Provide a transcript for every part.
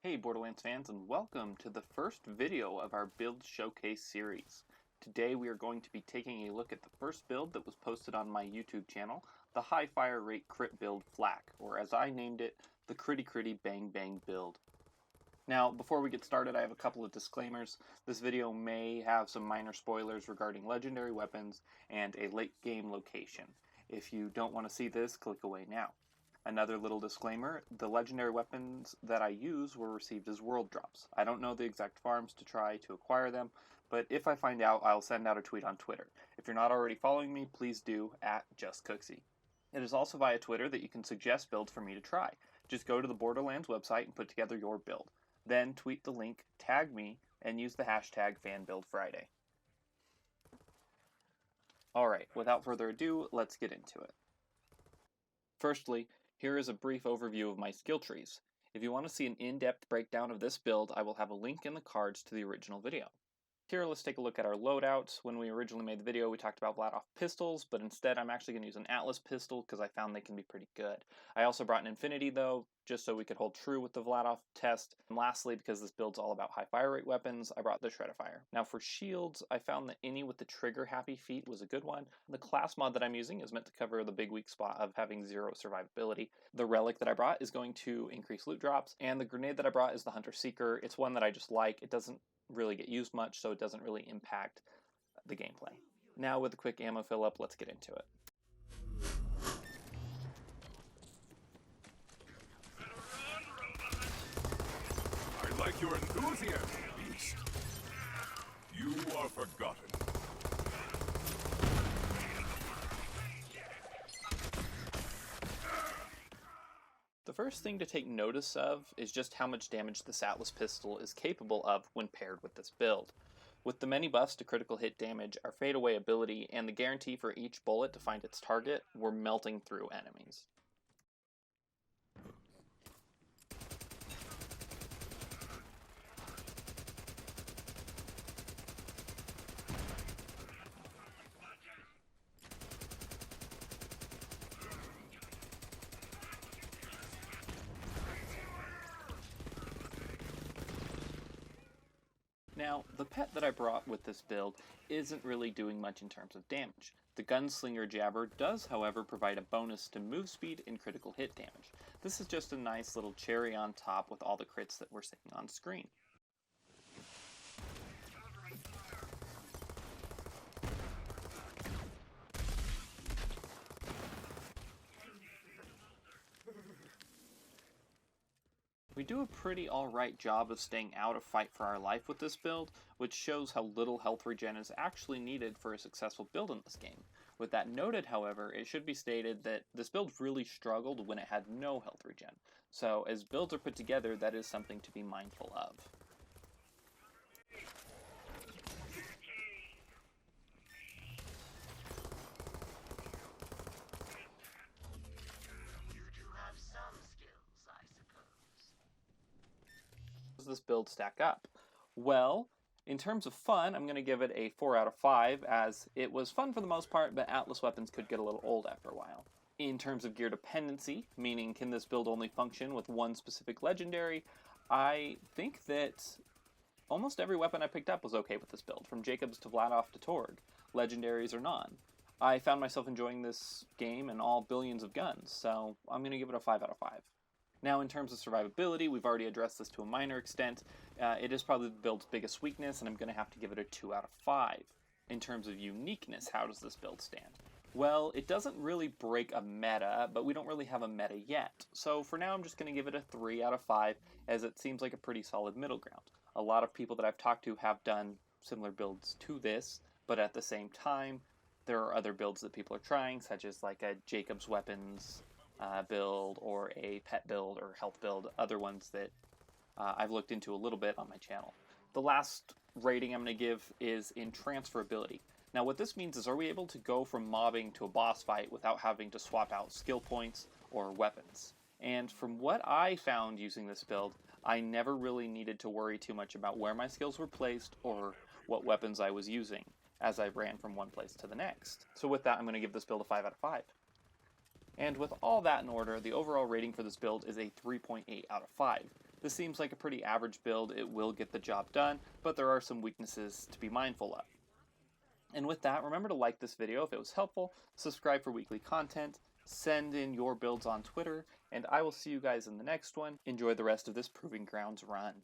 Hey Borderlands fans, and welcome to the first video of our build showcase series. Today we are going to be taking a look at the first build that was posted on my YouTube channel, the high fire rate crit build FL4K, or as I named it, the Critty Bang Bang build. Now, before we get started, I have a couple of disclaimers. This video may have some minor spoilers regarding legendary weapons and a late game location. If you don't want to see this, click away now. Another little disclaimer, the legendary weapons that I use were received as world drops. I don't know the exact farms to try to acquire them, but if I find out, I'll send out a tweet on Twitter. If you're not already following me, please do, @JustCooksy. It is also via Twitter that you can suggest builds for me to try. Just go to the Borderlands website and put together your build. Then tweet the link, tag me, and use the hashtag FanBuildFriday. Alright, without further ado, let's get into it. Firstly, here is a brief overview of my skill trees. If you want to see an in-depth breakdown of this build, I will have a link in the cards to the original video. Here, let's take a look at our loadouts. When we originally made the video, we talked about Vladoff pistols, but instead I'm actually going to use an Atlas pistol because I found they can be pretty good. I also brought an Infinity though, just so we could hold true with the Vladoff test. And lastly, because this build's all about high fire rate weapons, I brought the Shreddifier. Now for shields, I found that any with the trigger happy feat was a good one. The class mod that I'm using is meant to cover the big weak spot of having 0 survivability. The relic that I brought is going to increase loot drops, and the grenade that I brought is the Hunter Seeker. It's one that I just like. It doesn't really get used much, so it doesn't really impact the gameplay. Now with a quick ammo fill up, let's get into it. I like your enthusiasm, beast. You are forgotten. The first thing to take notice of is just how much damage this Atlas pistol is capable of when paired with this build. With the many buffs to critical hit damage, our fadeaway ability, and the guarantee for each bullet to find its target, we're melting through enemies. Now, the pet that I brought with this build isn't really doing much in terms of damage. The Gunslinger Jabber does, however, provide a bonus to move speed and critical hit damage. This is just a nice little cherry on top with all the crits that we're seeing on screen. We do a pretty alright job of staying out of fight for our life with this build, which shows how little health regen is actually needed for a successful build in this game. With that noted, however, it should be stated that this build really struggled when it had no health regen, so as builds are put together, that is something to be mindful of. Does this build stack up? Well, in terms of fun, I'm going to give it a 4 out of 5, as it was fun for the most part, but Atlas weapons could get a little old after a while. In terms of gear dependency, meaning can this build only function with one specific legendary, I think that almost every weapon I picked up was okay with this build, from Jacobs to Vladoff to Torg, legendaries or non. I found myself enjoying this game and all billions of guns, so I'm going to give it a 5 out of 5. Now, in terms of survivability, we've already addressed this to a minor extent. It is probably the build's biggest weakness, and I'm going to have to give it a 2 out of 5. In terms of uniqueness, how does this build stand? Well, it doesn't really break a meta, but we don't really have a meta yet. So for now, I'm just going to give it a 3 out of 5, as it seems like a pretty solid middle ground. A lot of people that I've talked to have done similar builds to this, but at the same time, there are other builds that people are trying, such as like a Jacobs weapons build or a pet build or health build, other ones that I've looked into a little bit on my channel. The last rating I'm going to give is in transferability. Now what this means is, are we able to go from mobbing to a boss fight without having to swap out skill points or weapons? And from what I found using this build, I never really needed to worry too much about where my skills were placed or what weapons I was using as I ran from one place to the next. So with that, I'm going to give this build a 5 out of 5. And with all that in order, the overall rating for this build is a 3.8 out of 5. This seems like a pretty average build. It will get the job done, but there are some weaknesses to be mindful of. And with that, remember to like this video if it was helpful, subscribe for weekly content, send in your builds on Twitter, and I will see you guys in the next one. Enjoy the rest of this Proving Grounds run.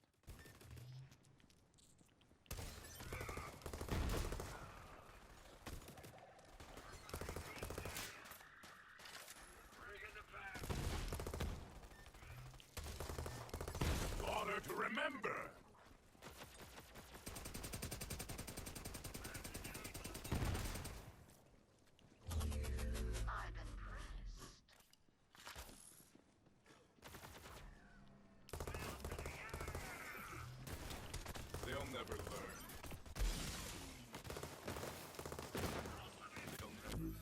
Honor to remember. They'll never learn. They'll never.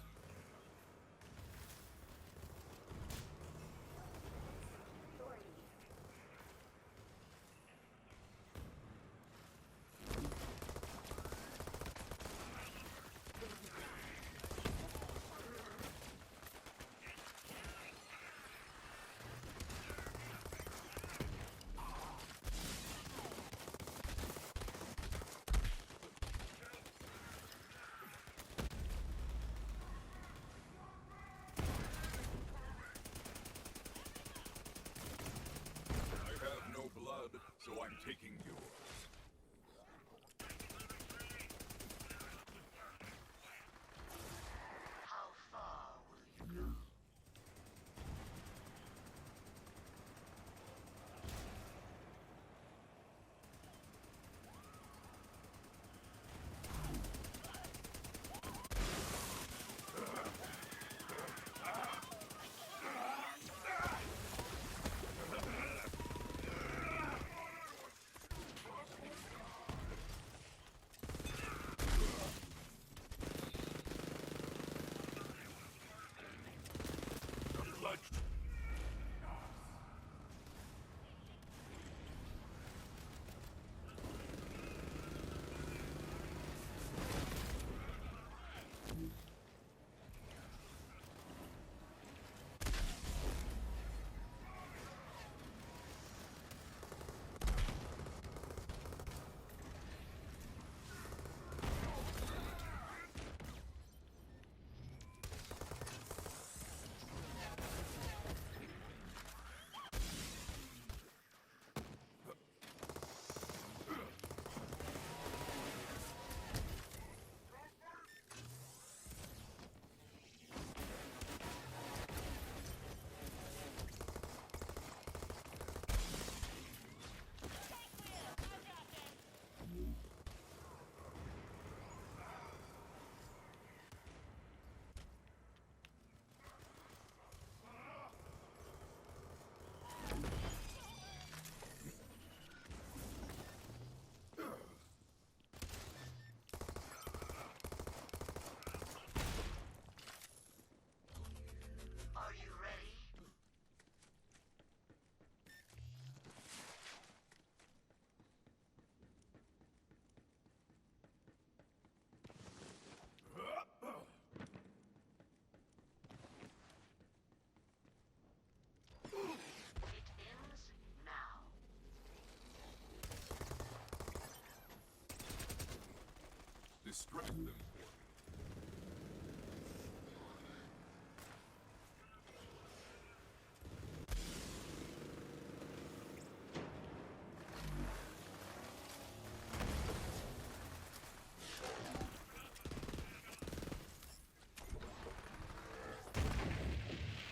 I have no blood, so I'm taking yours. How far will you go? Clutched. Are you ready? It ends now. Distract them.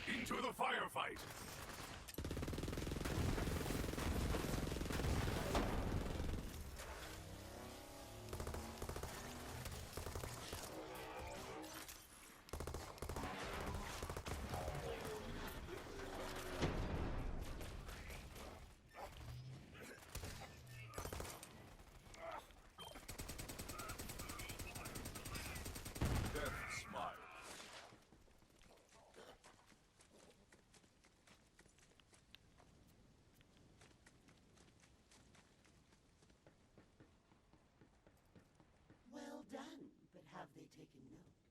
Into the firefight! Death smile. Well done, but have they taken note?